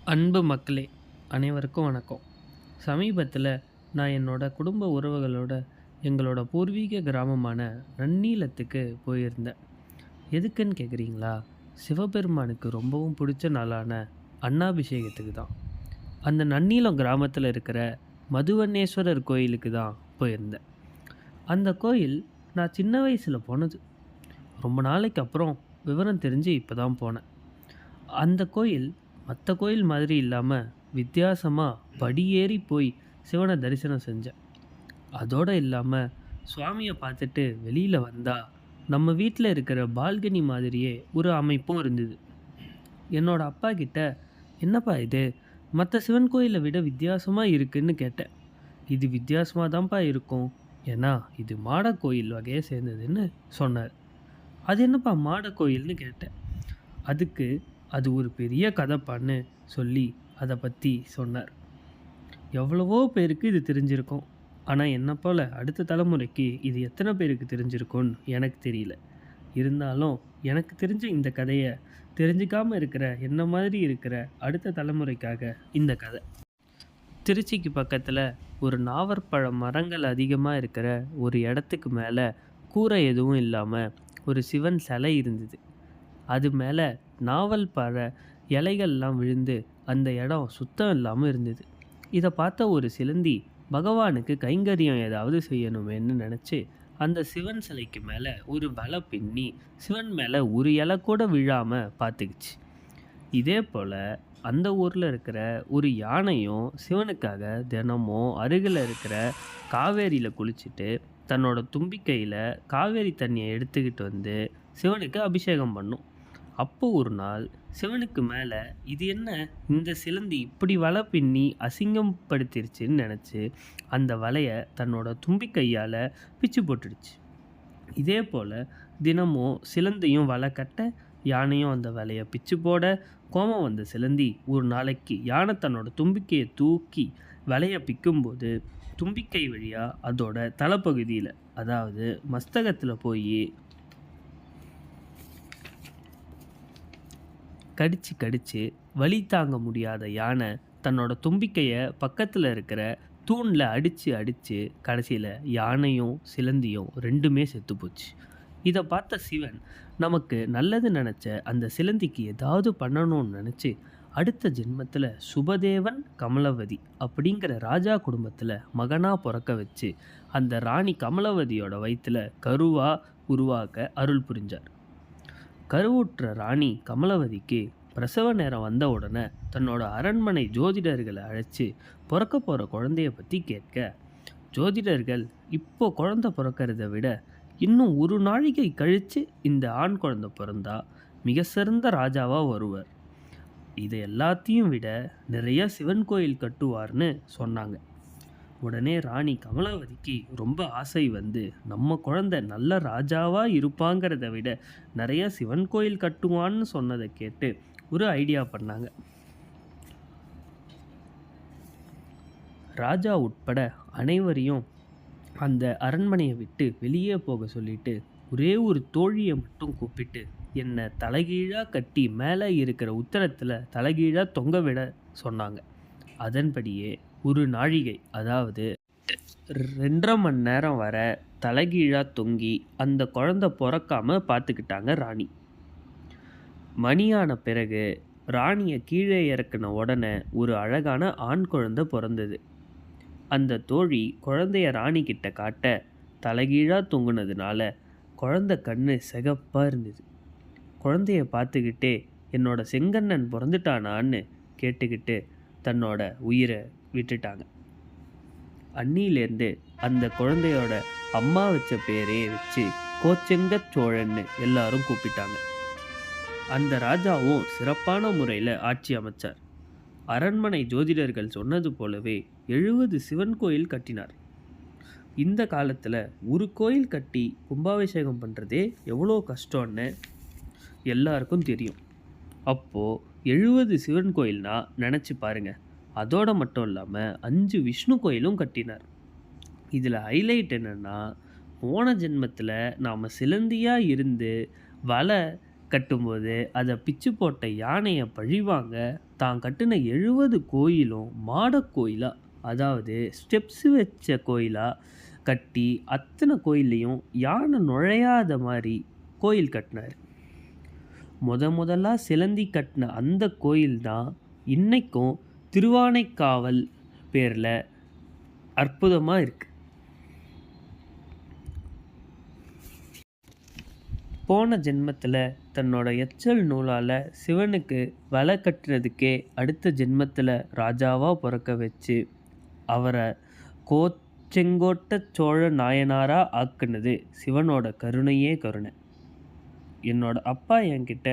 அன்பு மக்களே, அனைவருக்கும் வணக்கம். சமீபத்தில் நான் என்னோட குடும்ப உறவுகளோட எங்களோட பூர்வீக கிராமமான நன்னீலத்துக்கு போயிருந்தேன். எதுக்குன்னு கேட்குறீங்களா? சிவபெருமானுக்கு ரொம்பவும் பிடிச்ச நாளான அன்னாபிஷேகத்துக்கு தான். அந்த நன்னீலம் கிராமத்தில் இருக்கிற மதுவன்னேஸ்வரர் கோயிலுக்கு தான் போயிருந்தேன். அந்த கோயில் நான் சின்ன வயசில் போனது. ரொம்ப நாளைக்கு அப்புறம் விவரம் தெரிஞ்சு இப்போ தான் போனேன். அந்த கோயில் மற்ற கோயில் மாதிரி இல்லாமல் வித்தியாசமாக படியேறி போய் சிவனை தரிசனம் செஞ்சேன். அதோடு இல்லாமல் சுவாமியை பார்த்துட்டு வெளியில் வந்தால் நம்ம வீட்டில் இருக்கிற பால்கனி மாதிரியே ஒரு அமைப்பும் இருந்தது. என்னோட அப்பா கிட்ட, என்னப்பா இது மற்ற சிவன் கோயிலை விட வித்தியாசமாக இருக்குன்னு கேட்டேன். இது வித்தியாசமாக தான்ப்பா இருக்கும், ஏன்னா இது மாட கோயில் வகையை சேர்ந்ததுன்னு சொன்னார். அது என்னப்பா மாட கோயில்னு கேட்டேன். அதுக்கு அது ஒரு பெரிய கதைப்பான்னு சொல்லி அதை பற்றி சொன்னார். எவ்வளவோ பேருக்கு இது தெரிஞ்சிருக்கும், ஆனால் என்னை போல் அடுத்த தலைமுறைக்கு இது எத்தனை பேருக்கு தெரிஞ்சிருக்கும்னு எனக்கு தெரியல. இருந்தாலும் எனக்கு தெரிஞ்ச இந்த கதையை தெரிஞ்சிக்காமல் இருக்கிற என்ன மாதிரி இருக்கிற அடுத்த தலைமுறைக்காக இந்த கதை. திருச்சிக்கு பக்கத்தில் ஒரு நாவற்பழ மரங்கள் அதிகமாக இருக்கிற ஒரு இடத்துக்கு மேலே கூரை எதுவும் இல்லாமல் ஒரு சிவன் சிலை இருந்தது. அது மேலே நாவல் பழ இலைகள்லாம் விழுந்து அந்த இடம் சுத்தம் இல்லாமல் இருந்தது. இதை பார்த்த ஒரு சிலந்தி பகவானுக்கு கைங்கரியம் ஏதாவது செய்யணுமேன்னு நினச்சி அந்த சிவன் சிலைக்கு மேலே ஒரு வலை பின்னி சிவன் மேலே ஒரு இலை கூட விழாமல் பார்த்துக்குச்சு. இதே போல் அந்த ஊரில் இருக்கிற ஒரு யானையும் சிவனுக்காக தினமும் அருகில் இருக்கிற காவேரியில் குளிச்சுட்டு தன்னோட தும்பிக்கையில் காவேரி தண்ணியை எடுத்துக்கிட்டு வந்து சிவனுக்கு அபிஷேகம் பண்ணும். அப்போ ஒரு நாள் சிவனுக்கு மேலே இது என்ன, இந்த சிலந்தி இப்படி வலை பின்னி அசிங்கப்படுத்திருச்சுன்னு நினச்சி அந்த வலையை தன்னோட தும்பிக்கையால் பிச்சு போட்டுடுச்சு. இதே போல் தினமும் சிலந்தியும் வலை கட்ட, யானையும் அந்த வலையை பிச்சு போட, கோபம் வந்த சிலந்தி ஒரு நாளைக்கு யானை தன்னோட தும்பிக்கையை தூக்கி வலையை பிக்கும்போது தும்பிக்கை வழியாக அதோட தலைப்பகுதியில், அதாவது மஸ்தகத்தில் போய் கடிச்சு கடிச்சு வலி தாங்க முடியாத யானை தன்னோட தும்பிக்கையை பக்கத்தில் இருக்கிற தூணில் அடித்து கடைசியில் யானையும் சிலந்தியும் ரெண்டுமே செத்து போச்சு. இதை பார்த்த சிவன் நமக்கு நல்லது நினச்ச அந்த சிலந்திக்கு ஏதாவது பண்ணணும்னு நினச்சி அடுத்த ஜென்மத்தில் சுபதேவன் கமலவதி அப்படிங்கிற ராஜா குடும்பத்தில் மகனாக பிறக்க வச்சு அந்த ராணி கமலவதியோட வயிற்றில் கருவாக உருவாக்க அருள் புரிஞ்சார். கருவுற்ற ராணி கமலவதிக்கு பிரசவ நேரம் வந்த உடனே தன்னோட அரண்மனை ஜோதிடர்களை அழைச்சி பிறக்க போகிற குழந்தைய பற்றி கேட்க, ஜோதிடர்கள் இப்போ குழந்தை பிறக்கிறத விட இன்னும் ஒரு நாழிகை கழித்து இந்த ஆண் குழந்தை பிறந்தா மிக சிறந்த ராஜாவாக வருவார், இதை எல்லாத்தையும் விட நிறைய சிவன் கோயில் கட்டுவார்னு சொன்னாங்க. உடனே ராணி கமலாவதிக்கு ரொம்ப ஆசை வந்து நம்ம குழந்தை நல்ல ராஜாவாக இருப்பாங்கிறத விட நிறைய சிவன் கோயில் கட்டுவான்னு சொன்னதை கேட்டு ஒரு ஐடியா பண்ணாங்க. ராஜா உட்பட அனைவரையும் அந்த அரண்மனையை விட்டு வெளியே போக சொல்லிட்டு ஒரே ஒரு தோழியை மட்டும் கூப்பிட்டு என்னை தலைகீழாக கட்டி மேலே இருக்கிற உத்தரத்தில் தலைகீழாக தொங்க விட சொன்னாங்க. அதன்படியே ஒரு நாழிகை, அதாவது 2.5 மணி நேரம் வர தலைகீழாக தொங்கி அந்த குழந்தை பிறக்காம பார்த்துக்கிட்டாங்க ராணி. மணியான பிறகு ராணியை கீழே இறக்குன உடனே ஒரு அழகான ஆண் குழந்தை பிறந்தது. அந்த தோழி குழந்தைய ராணி கிட்ட காட்ட தலைகீழாக தொங்குனதுனால குழந்தை கண்ணு சிகப்பாக இருந்தது. குழந்தைய பார்த்துக்கிட்டே என்னோட செங்கண்ணன் பிறந்துட்டானான்னு கேட்டுக்கிட்டு தன்னோட உயிரை விட்டுட்டாங்க. அன்னியிலேருந்து அந்த குழந்தையோட அம்மா வச்ச பேரே வச்சு கோச்செங்க சோழன்னு எல்லாரும் கூப்பிட்டாங்க. அந்த ராஜாவும் சிறப்பான முறையில் ஆட்சி அமைச்சார். அரண்மனை ஜோதிடர்கள் சொன்னது போலவே 70 சிவன் கோயில் கட்டினார். இந்த காலத்தில் ஒரு கோயில் கட்டி கும்பாபிஷேகம் பண்ணுறதே எவ்வளோ கஷ்டம்னு எல்லாருக்கும் தெரியும். அப்போது 70 சிவன் கோயில்னா நினச்சி பாருங்கள். அதோடு மட்டும் இல்லாமல் 5 விஷ்ணு கோயிலும் கட்டினார். இதில் ஹைலைட் என்னென்னா, போன ஜென்மத்தில் நாம் சிலந்தியாக இருந்து வலை கட்டும்போது அதை பிச்சு போட்ட யானையை பழிவாங்க தான் கட்டின 70 கோயிலும் மாடக் கோயிலா, அதாவது ஸ்டெப்ஸ் வச்ச கோயிலா கட்டி அத்தனை கோயில்லையும் யானை நுழையாத மாதிரி கோயில் கட்டினார். முதலா சிலந்தி கட்டின அந்த கோயில் தான் இன்னைக்கும் திருவானைக்காவல் பேரில் அற்புதமாக இருக்குது. போன ஜென்மத்தில் தன்னோட எச்சல் நூலால் சிவனுக்கு வலை கட்டுறதுக்கே அடுத்த ஜென்மத்தில் ராஜாவாக பிறக்க வச்சு அவரை கோச்செங்கோட்ட சோழ நாயனாராக ஆக்குனது சிவனோட கருணையே கருணை. என்னோட அப்பா என்கிட்ட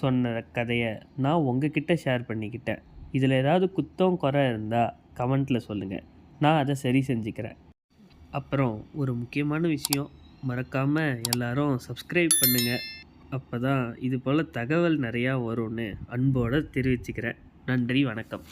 சொன்ன கதையை நான் உங்ககிட்ட ஷேர் பண்ணிக்கிட்டேன். இதில் ஏதாவது குத்தம் குறை இருந்தால் கமெண்ட்டில் சொல்லுங்கள், நான் அதை சரி செஞ்சுக்கிறேன். அப்புறம் ஒரு முக்கியமான விஷயம், மறக்காமல் எல்லாரும் சப்ஸ்கிரைப் பண்ணுங்கள். அப்போ தான் இது போல் தகவல் நிறையா வரும்னு அன்போடு தெரிவிச்சுக்கிறேன். நன்றி, வணக்கம்.